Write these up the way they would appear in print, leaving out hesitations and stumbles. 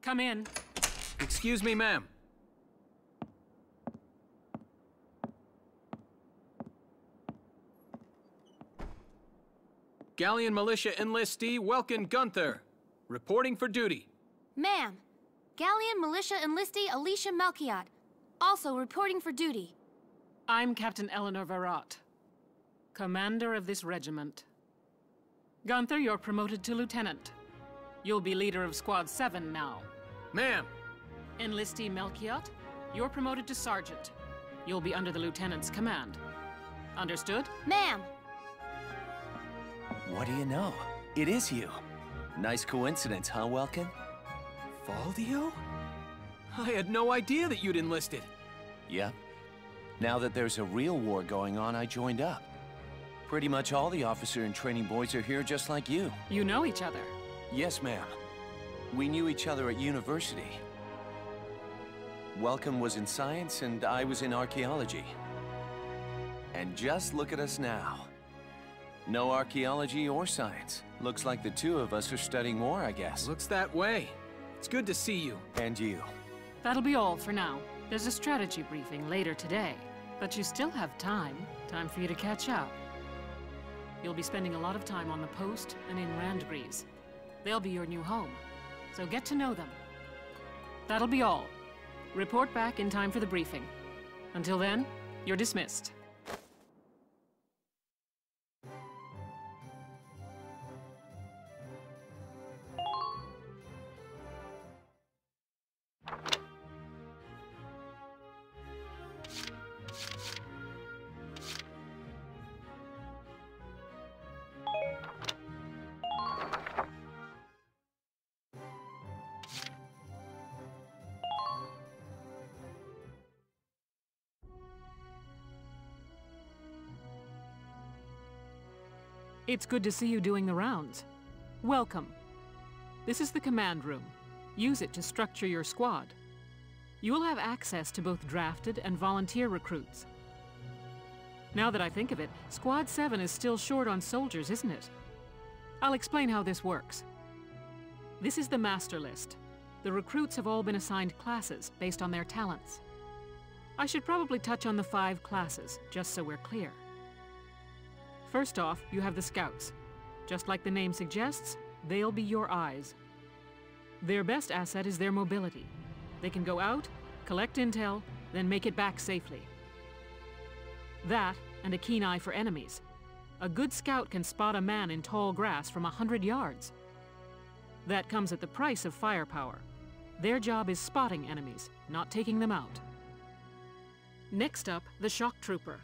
Come in. Excuse me, ma'am. Galleon Militia Enlistee Welkin Gunther, reporting for duty. Ma'am, Galleon Militia Enlistee Alicia Melchiot, also reporting for duty. I'm Captain Eleanor Varrot, commander of this regiment. Gunther, you're promoted to lieutenant. You'll be leader of Squad 7 now. Ma'am! Enlistee Melchiot, you're promoted to sergeant. You'll be under the lieutenant's command. Understood? Ma'am! What do you know? It is you. Nice coincidence, huh, Welkin? Valdio? I had no idea that you'd enlisted. Yep. Now that there's a real war going on, I joined up. Pretty much all the officer and training boys are here just like you. You know each other? Yes, ma'am. We knew each other at university. Welkin was in science and I was in archaeology. And just look at us now. No archaeology or science. Looks like the two of us are studying war, I guess. Looks that way. It's good to see you. And you. That'll be all for now. There's a strategy briefing later today. But you still have time. Time for you to catch up. You'll be spending a lot of time on the post and in Randgrees. They'll be your new home. So get to know them. That'll be all. Report back in time for the briefing. Until then, you're dismissed. It's good to see you doing the rounds. Welcome. This is the command room. Use it to structure your squad. You will have access to both drafted and volunteer recruits. Now that I think of it, Squad 7 is still short on soldiers, isn't it? I'll explain how this works. This is the master list. The recruits have all been assigned classes based on their talents. I should probably touch on the 5 classes, just so we're clear. First off, you have the Scouts. Just like the name suggests, they'll be your eyes. Their best asset is their mobility. They can go out, collect intel, then make it back safely. That, and a keen eye for enemies. A good scout can spot a man in tall grass from 100 yards. That comes at the price of firepower. Their job is spotting enemies, not taking them out. Next up, the Shock Trooper.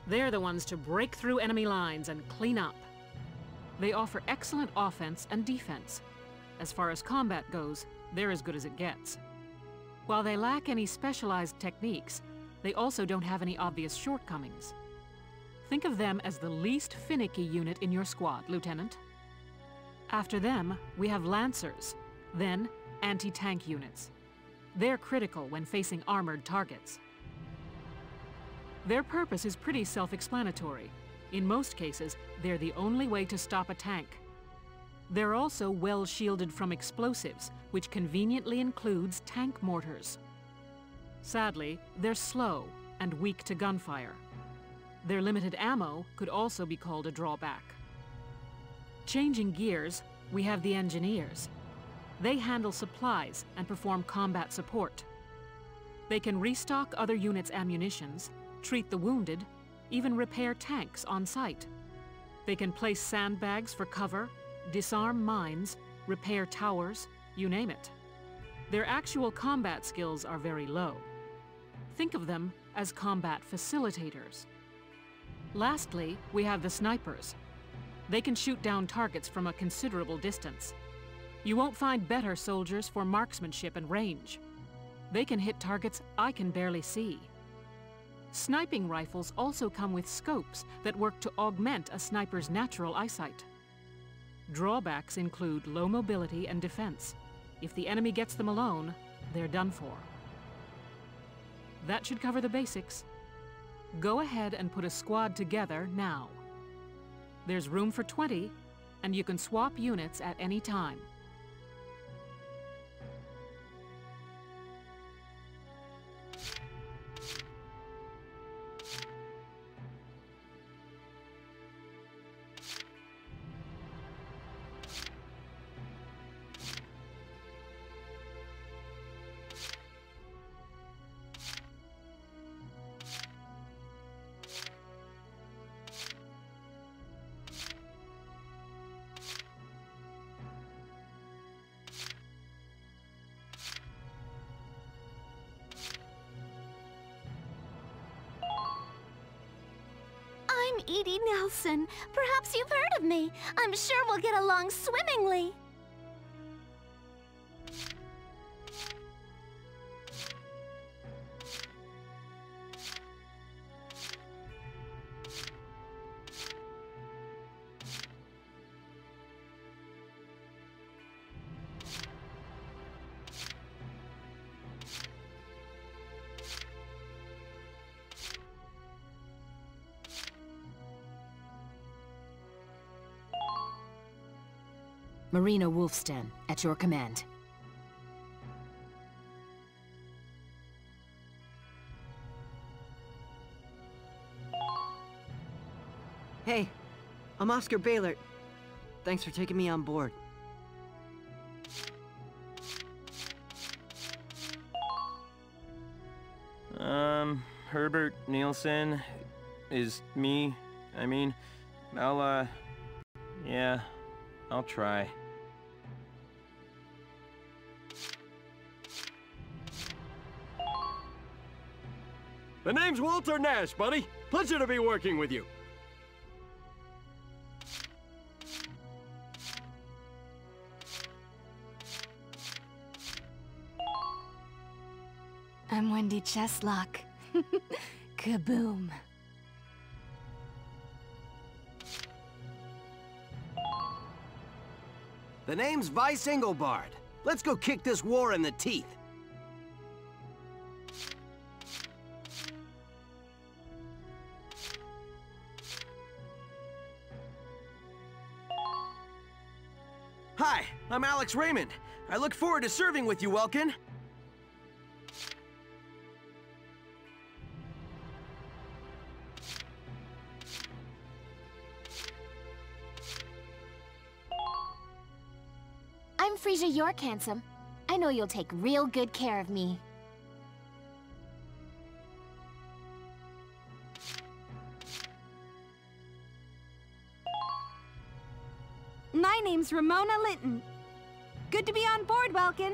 They're the ones to break through enemy lines and clean up. They offer excellent offense and defense. As far as combat goes, they're as good as it gets. While they lack any specialized techniques, they also don't have any obvious shortcomings. Think of them as the least finicky unit in your squad, Lieutenant. After them, we have Lancers, then anti-tank units. They're critical when facing armored targets. Their purpose is pretty self-explanatory. In most cases, they're the only way to stop a tank. They're also well shielded from explosives, which conveniently includes tank mortars. Sadly, they're slow and weak to gunfire. Their limited ammo could also be called a drawback. Changing gears, we have the Engineers. They handle supplies and perform combat support. They can restock other units' ammunitions, treat the wounded, even repair tanks on site. They can place sandbags for cover, disarm mines, repair towers, you name it. Their actual combat skills are very low. Think of them as combat facilitators. Lastly, we have the Snipers. They can shoot down targets from a considerable distance. You won't find better soldiers for marksmanship and range. They can hit targets I can barely see. Sniping rifles also come with scopes that work to augment a sniper's natural eyesight. Drawbacks include low mobility and defense. If the enemy gets them alone, they're done for. That should cover the basics. Go ahead and put a squad together now. There's room for 20, and you can swap units at any time. Edie Nelson. Perhaps you've heard of me. I'm sure we'll get along swimmingly. Marina Wolfstan, at your command. Hey, I'm Oscar Baylor. Thanks for taking me on board. Herbert Nielsen is me. I mean, yeah, I'll try. The name's Walter Nash, buddy. Pleasure to be working with you. I'm Wendy Cheslock. Kaboom. The name's Vice Engelbard. Let's go kick this war in the teeth. Hi, I'm Alex Raymond. I look forward to serving with you, Welkin. I'm Frisia York, handsome. I know you'll take real good care of me. My name's Ramona Linton. Good to be on board, Welkin.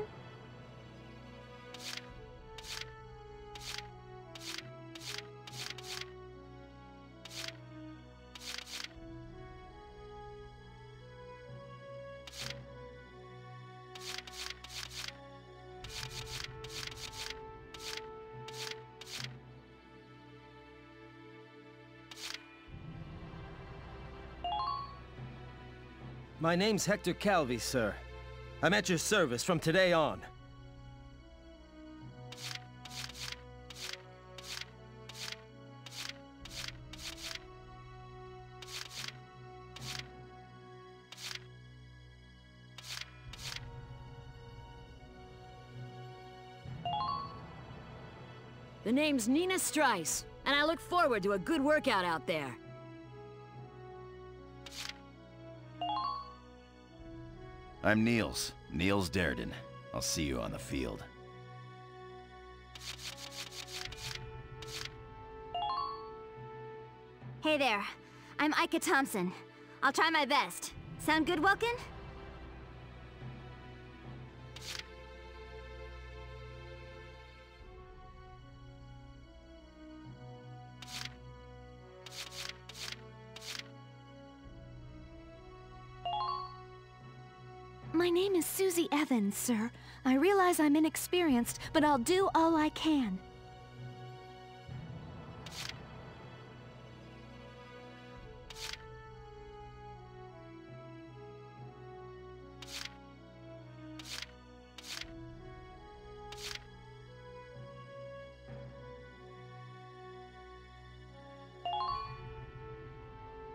My name's Hector Calvi, sir. I'm at your service from today on. The name's Nina Strice, and I look forward to a good workout out there. I'm Niels Darden. I'll see you on the field. Hey there. I'm Ika Thompson. I'll try my best. Sound good, Welkin? My name is Susie Evans, sir. I realize I'm inexperienced, but I'll do all I can.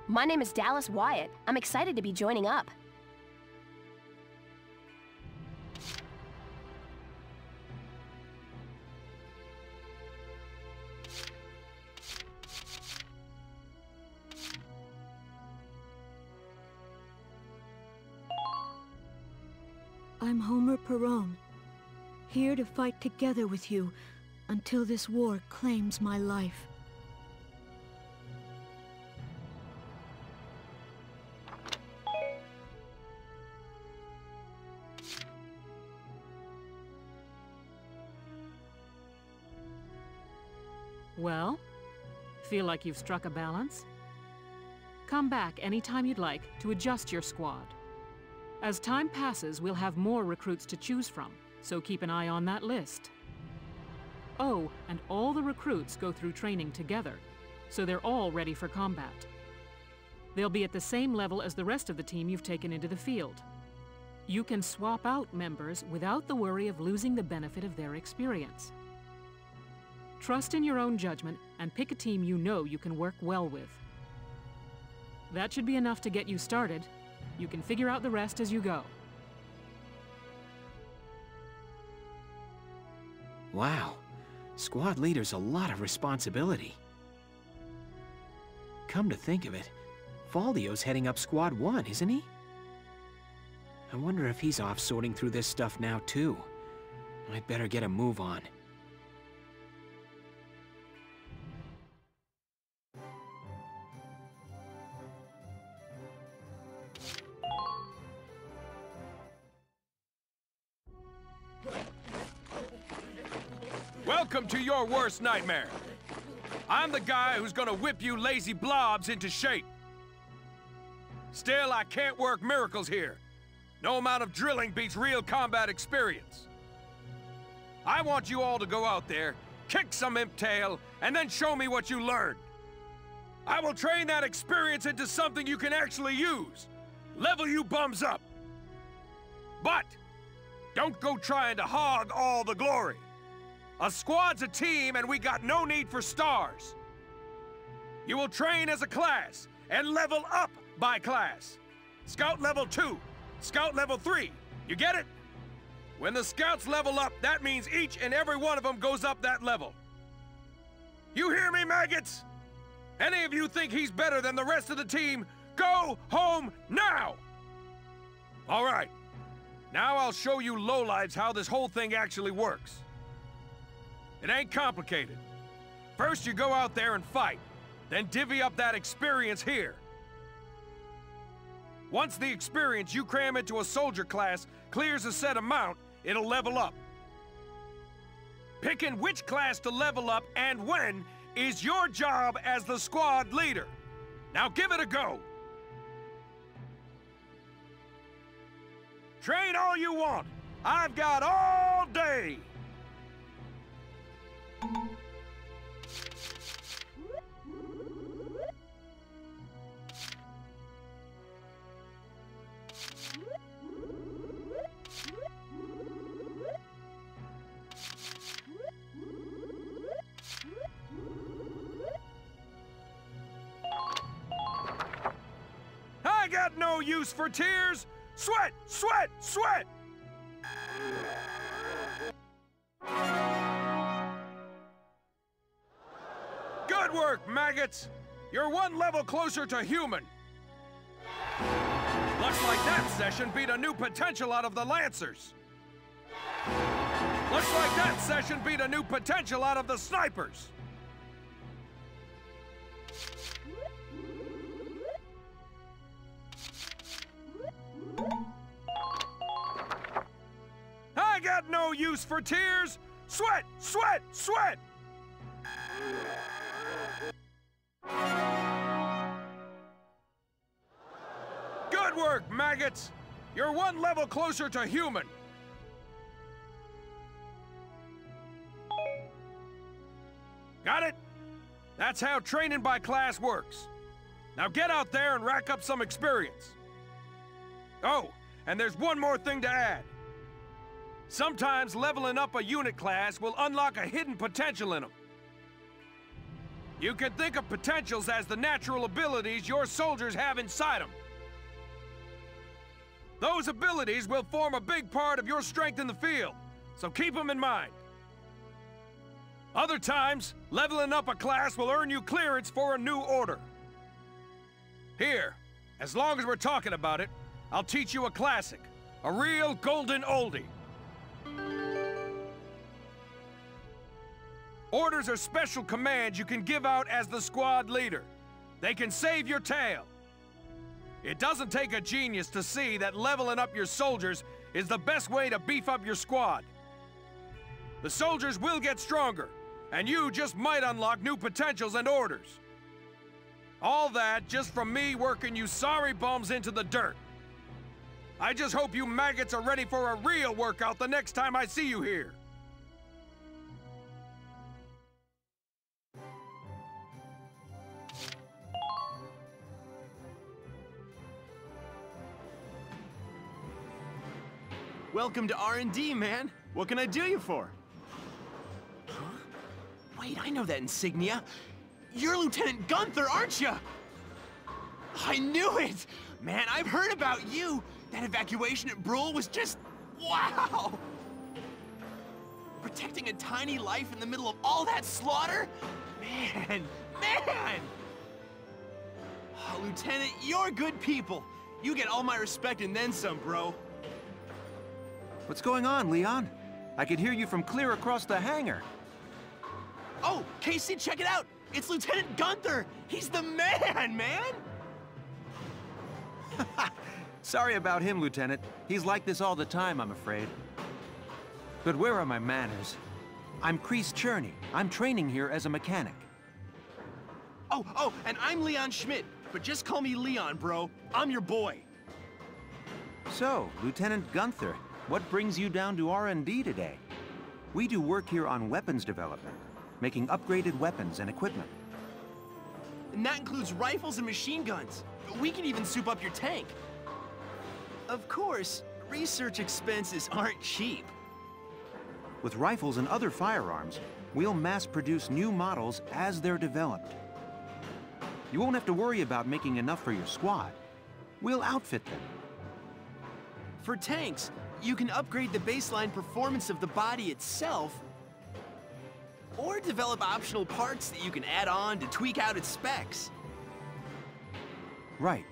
My name is Dallas Wyatt. I'm excited to be joining up. I'm Homer Perone, here to fight together with you until this war claims my life. Well, feel like you've struck a balance? Come back anytime you'd like to adjust your squad. As time passes, we'll have more recruits to choose from, so keep an eye on that list. Oh, and all the recruits go through training together, so they're all ready for combat. They'll be at the same level as the rest of the team you've taken into the field. You can swap out members without the worry of losing the benefit of their experience. Trust in your own judgment and pick a team you know you can work well with. That should be enough to get you started. You can figure out the rest as you go. Wow. Squad leader's a lot of responsibility. Come to think of it, Valdio's heading up Squad 1, isn't he? I wonder if he's off sorting through this stuff now, too. I'd better get a move on. Welcome to your worst nightmare. I'm the guy who's gonna whip you lazy blobs into shape. Still, I can't work miracles here. No amount of drilling beats real combat experience. I want you all to go out there, kick some imp tail, and then show me what you learned. I will train that experience into something you can actually use. Level you bums up. But don't go trying to hog all the glory. A squad's a team, and we got no need for stars. You will train as a class and level up by class. Scout level 2, Scout level 3. You get it? When the scouts level up, that means each and every one of them goes up that level. You hear me, maggots? Any of you think he's better than the rest of the team, go home now! All right. Now I'll show you lowlives how this whole thing actually works. It ain't complicated. First you go out there and fight, then divvy up that experience here. Once the experience you cram into a soldier class clears a set amount, it'll level up. Picking which class to level up and when is your job as the squad leader. Now give it a go. Train all you want. I've got all day. I got no use for tears. Sweat, sweat, sweat. Good work, maggots. You're one level closer to human. Looks like that session beat a new potential out of the Lancers. Looks like that session beat a new potential out of the snipers. I got no use for tears. Sweat, sweat, sweat. Good work, maggots. You're one level closer to human. Got it? That's how training by class works. Now get out there and rack up some experience. Oh, and there's one more thing to add. Sometimes leveling up a unit class will unlock a hidden potential in them. You can think of potentials as the natural abilities your soldiers have inside them. Those abilities will form a big part of your strength in the field, so keep them in mind. Other times, leveling up a class will earn you clearance for a new order. Here, as long as we're talking about it, I'll teach you a classic, a real golden oldie. Orders are special commands you can give out as the squad leader. They can save your tail. It doesn't take a genius to see that leveling up your soldiers is the best way to beef up your squad. The soldiers will get stronger, and you just might unlock new potentials and orders. All that just from me working you sorry bums into the dirt. I just hope you maggots are ready for a real workout the next time I see you here. Welcome to R&D, man. What can I do you for? Huh? Wait, I know that insignia. You're Lieutenant Gunther, aren't you? I knew it! Man, I've heard about you. That evacuation at Brule was just... wow! Protecting a tiny life in the middle of all that slaughter? Man! Oh, Lieutenant, you're good people. You get all my respect and then some, bro. What's going on, Leon? I could hear you from clear across the hangar. Oh, Casey, check it out! It's Lieutenant Gunther! He's the man! Sorry about him, Lieutenant. He's like this all the time, I'm afraid. But where are my manners? I'm Kreese Cherney. I'm training here as a mechanic. Oh, and I'm Leon Schmidt, but just call me Leon, bro. I'm your boy. So, Lieutenant Gunther, what brings you down to R&D today? We do work here on weapons development, making upgraded weapons and equipment. And that includes rifles and machine guns. We can even soup up your tank. Of course, research expenses aren't cheap. With rifles and other firearms, we'll mass-produce new models as they're developed. You won't have to worry about making enough for your squad. We'll outfit them. For tanks, you can upgrade the baseline performance of the body itself, or develop optional parts that you can add on to tweak out its specs. Right.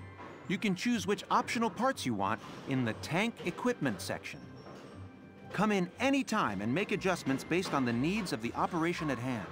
You can choose which optional parts you want in the tank equipment section. Come in anytime and make adjustments based on the needs of the operation at hand.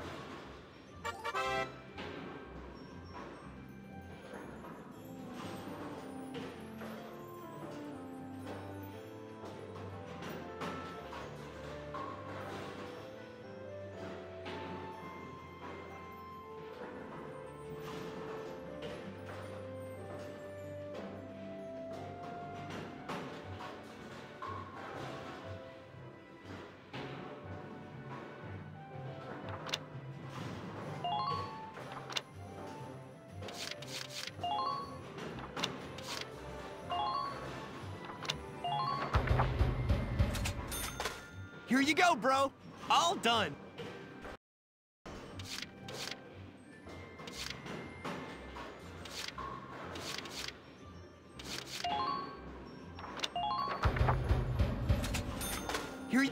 Here you go, bro. All done. Here you...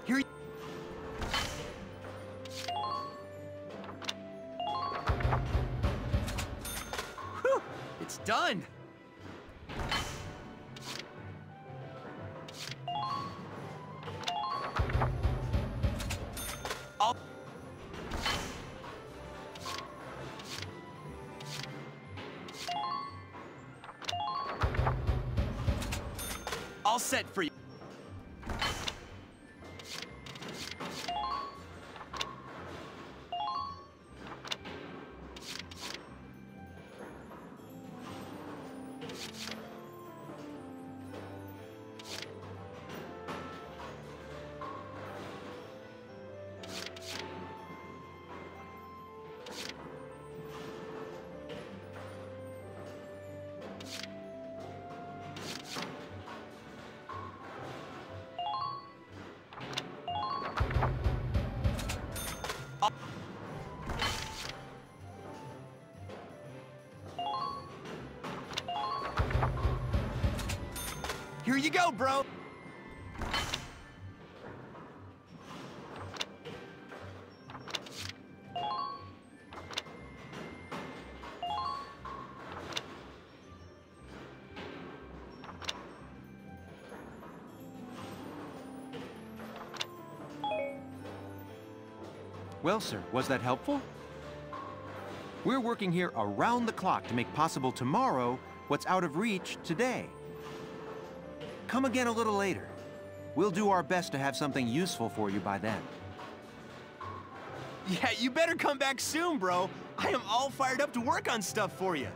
Here you... Whew, it's done. All set for you. Here you go, bro. Well, sir, was that helpful? We're working here around the clock to make possible tomorrow what's out of reach today. come again a little later. We'll do our best to have something useful for you by then. Yeah, you better come back soon, bro. I am all fired up to work on stuff for you.